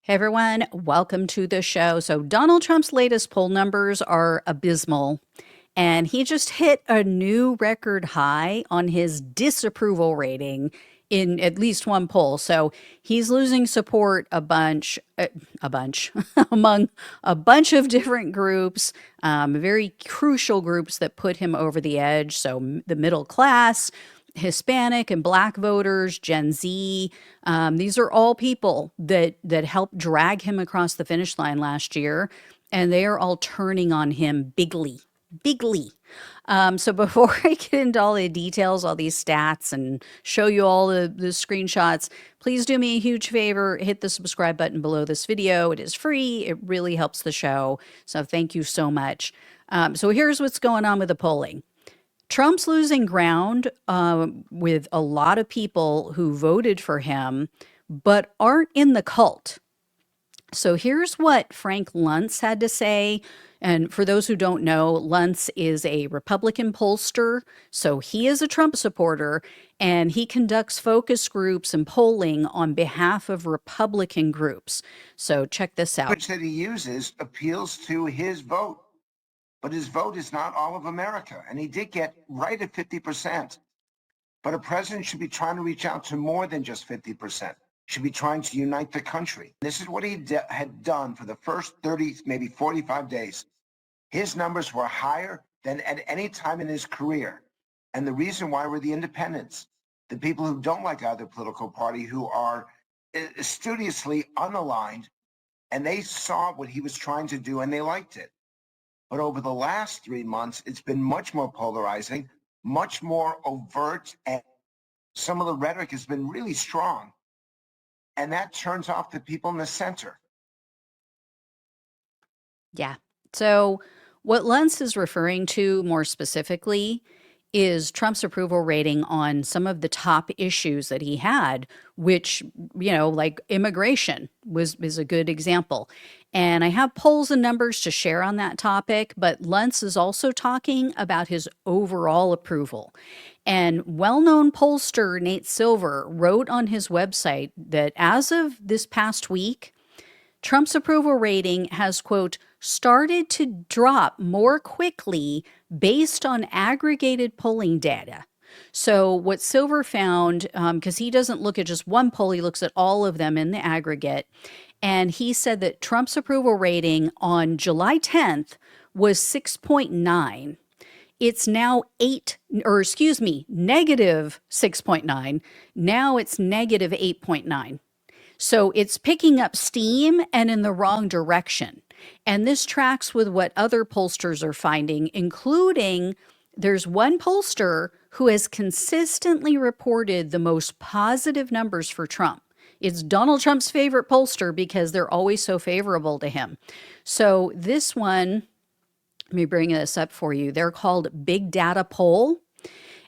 Hey everyone, welcome to the show. So, Donald Trump's latest poll numbers are abysmal, and he just hit a new record high on his disapproval rating in at least one poll. So, he's losing support a bunch, among a bunch of different groups, very crucial groups that put him over the edge. So, the middle class, Hispanic and Black voters, Gen Z. These are all people that helped drag him across the finish line last year, and they are all turning on him bigly, bigly. So before I get into all the details, all these stats, and show you all the screenshots, please do me a huge favor. Hit the subscribe button below this video. It is free. It really helps the show. So thank you so much. So here's what's going on with the polling. Trump's losing ground with a lot of people who voted for him but aren't in the cult. So here's what Frank Luntz had to say. And for those who don't know, Luntz is a Republican pollster. So he is a Trump supporter, and he conducts focus groups and polling on behalf of Republican groups. So check this out. Which that he uses appeals to his vote. But his vote is not all of America. And he did get right at 50%. But a president should be trying to reach out to more than just 50%. Should be trying to unite the country. This is what he had done for the first 30, maybe 45 days. His numbers were higher than at any time in his career. And the reason why were the independents, the people who don't like either political party, who are studiously unaligned, and they saw what he was trying to do and they liked it. But over the last 3 months, it's been much more polarizing, much more overt, and some of the rhetoric has been really strong. And that turns off the people in the center. Yeah. So what Luntz is referring to more specifically is Trump's approval rating on some of the top issues that he had, which, like immigration is a good example. And I have polls and numbers to share on that topic, but Luntz is also talking about his overall approval. And well-known pollster Nate Silver wrote on his website that as of this past week, Trump's approval rating has, quote, started to drop more quickly based on aggregated polling data. So what Silver found, because he doesn't look at just one poll, he looks at all of them in the aggregate. And he said that Trump's approval rating on July 10th was 6.9. It's now negative 6.9. Now it's negative 8.9. So it's picking up steam and in the wrong direction. And this tracks with what other pollsters are finding, including there's one pollster who has consistently reported the most positive numbers for Trump. It's Donald Trump's favorite pollster because they're always so favorable to him. So this one, let me bring this up for you. They're called Big Data Poll.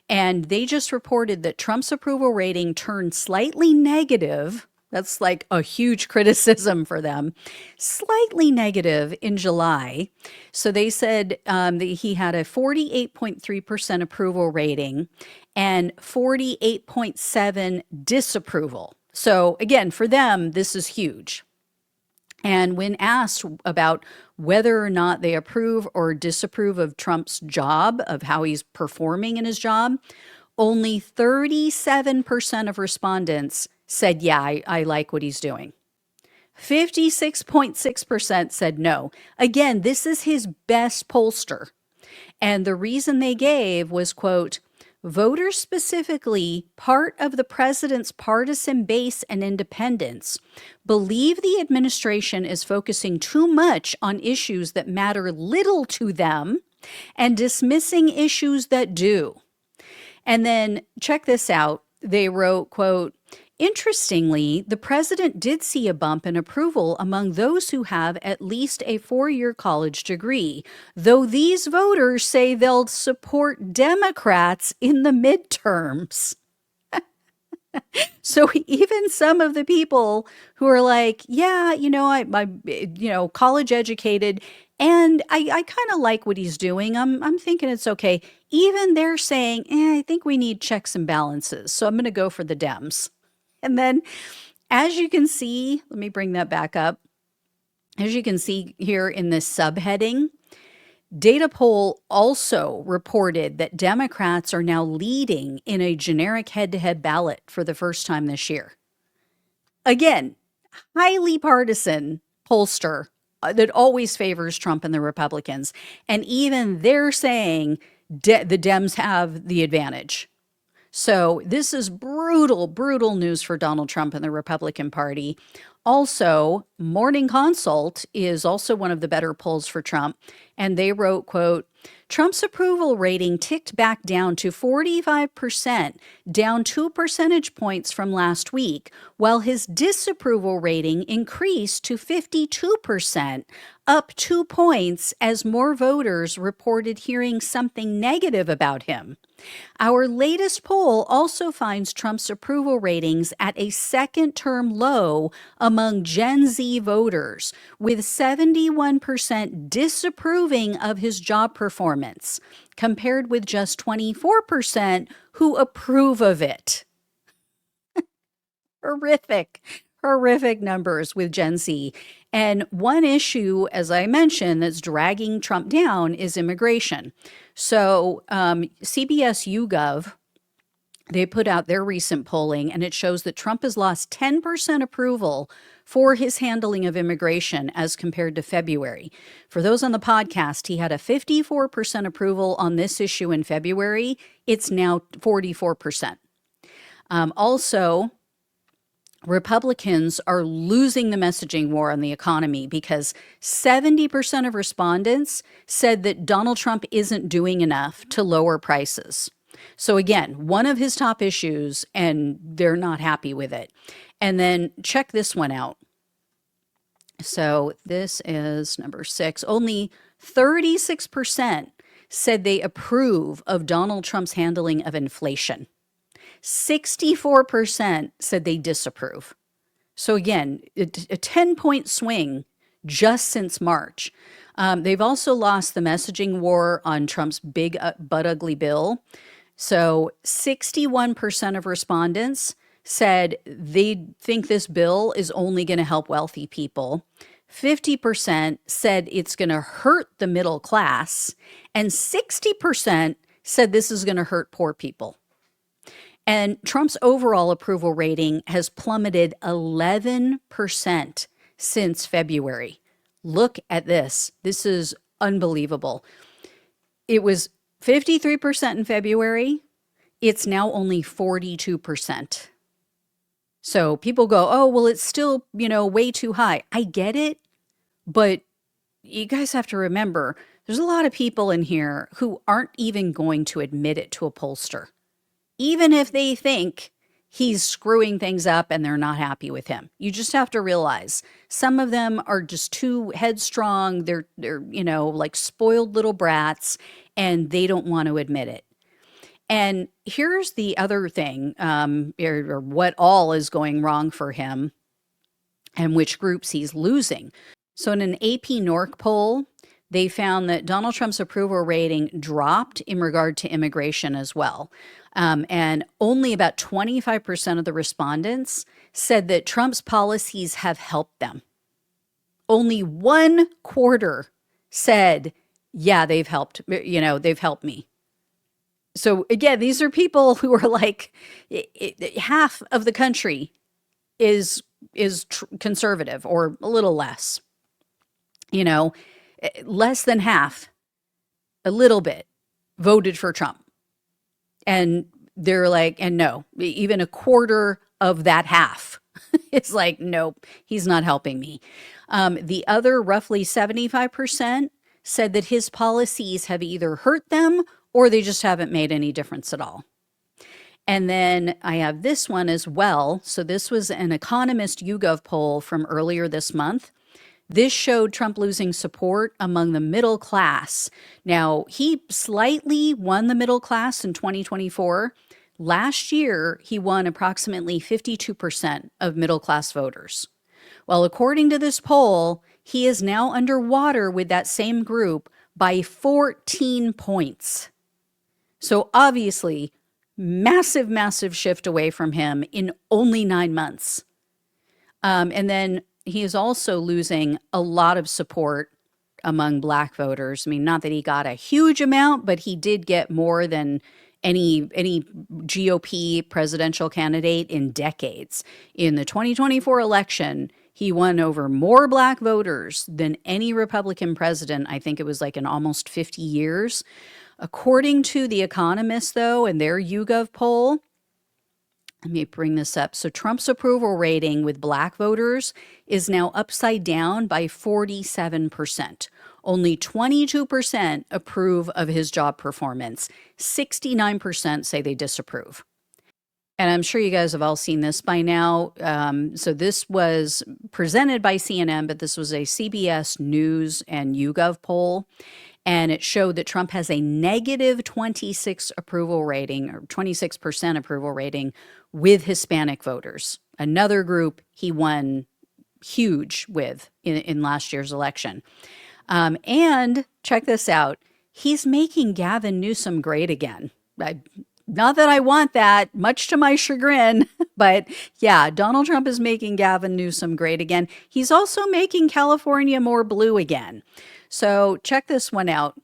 And they just reported that Trump's approval rating turned slightly negative. That's like a huge criticism for them. Slightly negative in July. So they said that he had a 48.3% approval rating and 48.7% disapproval. So again, for them, this is huge. And when asked about whether or not they approve or disapprove of Trump's job, of how he's performing in his job, only 37% of respondents said, yeah, I like what he's doing. 56.6% said no. Again, this is his best pollster. And the reason they gave was, quote, voters, specifically part of the president's partisan base and independents, believe the administration is focusing too much on issues that matter little to them and dismissing issues that do. And then check this out. They wrote, quote, interestingly, the president did see a bump in approval among those who have at least a 4-year college degree, though these voters say they'll support Democrats in the midterms. So even some of the people who are like, yeah, I'm college educated, and I kind of like what he's doing. I'm thinking it's okay. Even they're saying, I think we need checks and balances. So I'm going to go for the Dems. And then As you can see, let me bring that back up. As you can see here in this subheading, Data Poll also reported that Democrats are now leading in a generic head-to-head ballot for the first time this year. Again, highly partisan pollster that always favors Trump and the Republicans. And even they're saying the Dems have the advantage. So this is brutal, brutal news for Donald Trump and the Republican Party. Also, Morning Consult is also one of the better polls for Trump. And they wrote, quote, Trump's approval rating ticked back down to 45%, down 2 percentage points from last week, while his disapproval rating increased to 52%, up 2 points as more voters reported hearing something negative about him. Our latest poll also finds Trump's approval ratings at a second-term low among Gen Z voters, with 71% disapproving of his job performance, compared with just 24% who approve of it. Horrific numbers with Gen Z. And one issue, as I mentioned, that's dragging Trump down is immigration. So CBS YouGov, they put out their recent polling, and it shows that Trump has lost 10% approval for his handling of immigration as compared to February. For those on the podcast, he had a 54% approval on this issue in February. It's now 44%. Also, Republicans are losing the messaging war on the economy because 70% of respondents said that Donald Trump isn't doing enough to lower prices. So again, one of his top issues, and they're not happy with it. And then check this one out. So this is number 6. Only 36% said they approve of Donald Trump's handling of inflation. 64% said they disapprove. So again, a 10-point swing just since March. They've also lost the messaging war on Trump's big but ugly bill. So 61% of respondents said they think this bill is only going to help wealthy people. 50% said it's going to hurt the middle class. And 60% said this is going to hurt poor people. And Trump's overall approval rating has plummeted 11% since February. Look at this. This is unbelievable. It was 53% in February. It's now only 42%. So people go, oh, well, it's still, way too high. I get it. But you guys have to remember, there's a lot of people in here who aren't even going to admit it to a pollster, even if they think he's screwing things up and they're not happy with him. You just have to realize some of them are just too headstrong. They're like spoiled little brats, and they don't want to admit it. And here's the other thing, or what all is going wrong for him and which groups he's losing. So in an AP NORC poll, they found that Donald Trump's approval rating dropped in regard to immigration as well. And only about 25% of the respondents said that Trump's policies have helped them. Only 1/4 said, yeah, they've helped me. So again, these are people who are like, half of the country is conservative or a little less, less than half, a little bit, voted for Trump. And they're like, and no, even 1/4 of that half is like, nope, he's not helping me. The other roughly 75% said that his policies have either hurt them or they just haven't made any difference at all. And then I have this one as well. So this was an Economist YouGov poll from earlier this month. This showed Trump losing support among the middle class. Now, he slightly won the middle class in 2024. Last year, he won approximately 52% of middle class voters. Well, according to this poll, he is now underwater with that same group by 14 points. So obviously, massive shift away from him in only 9 months. And then he is also losing a lot of support among black voters. I mean, not that he got a huge amount, but he did get more than any GOP presidential candidate in decades. In the 2024 election, he won over more black voters than any Republican president. I think it was like in almost 50 years. According to The Economist, though, and their YouGov poll, let me bring this up. So Trump's approval rating with black voters is now upside down by 47%. Only 22% approve of his job performance. 69% say they disapprove. And I'm sure you guys have all seen this by now. So this was presented by CNN, but this was a CBS News and YouGov poll. And it showed that Trump has a negative 26 approval rating, or 26% approval rating with Hispanic voters. Another group he won huge with in last year's election. And check this out. He's making Gavin Newsom great again. Not that I want that, much to my chagrin, but yeah, Donald Trump is making Gavin Newsom great again. He's also making California more blue again. So check this one out.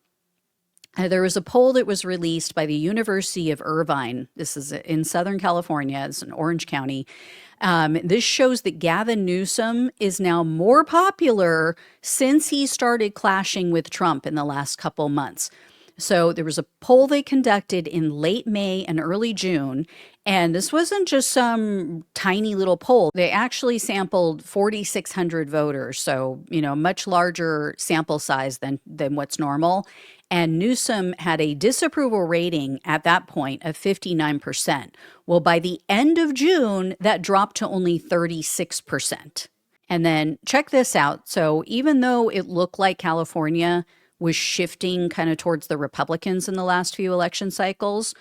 There was a poll that was released by the University of Irvine. This is in Southern California. It's in Orange County. This shows that Gavin Newsom is now more popular since he started clashing with Trump in the last couple months. So there was a poll they conducted in late May and early June, and this wasn't just some tiny little poll. They actually sampled 4,600 voters, so, much larger sample size than what's normal. And Newsom had a disapproval rating at that point of 59%. Well, by the end of June, that dropped to only 36%. And then check this out. So even though it looked like California was shifting kind of towards the Republicans in the last few election cycles,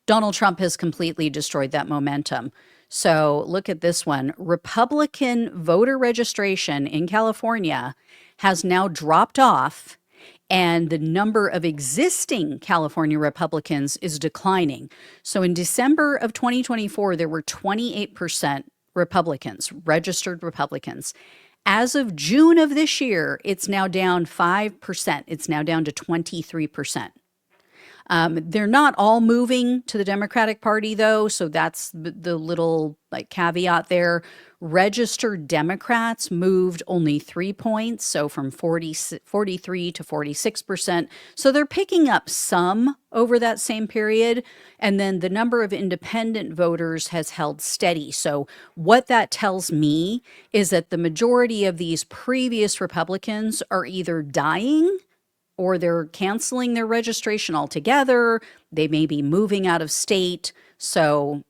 Donald Trump has completely destroyed that momentum. So look at this one. Republican voter registration in California has now dropped off, and the number of existing California Republicans is declining. So in December of 2024, there were 28% Republicans, registered Republicans. As of June of this year, it's now down 5%. It's now down to 23%. They're not all moving to the Democratic Party, though, so that's the little caveat there. Registered Democrats moved only 3 points, so from 43 to 46%. So they're picking up some over that same period. And then the number of independent voters has held steady. So what that tells me is that the majority of these previous Republicans are either dying or they're canceling their registration altogether. They may be moving out of state. So,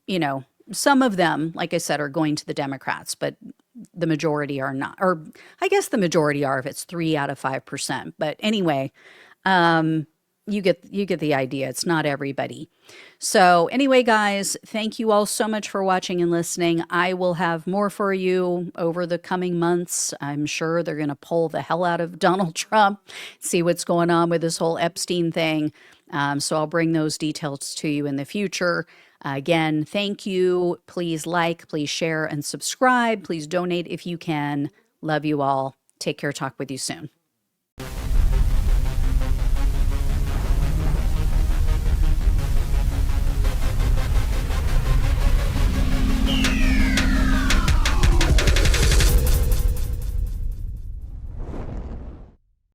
some of them, like I said, are going to the Democrats, but the majority are not. Or I guess the majority are if it's 3 out of 5%. But anyway, you get the idea. It's not everybody. So anyway, guys, thank you all so much for watching and listening. I will have more for you over the coming months. I'm sure they're going to pull the hell out of Donald Trump, see what's going on with this whole Epstein thing. So I'll bring those details to you in the future. Again, thank you. Please like, please share, and subscribe. Please donate if you can. Love you all. Take care. Talk with you soon.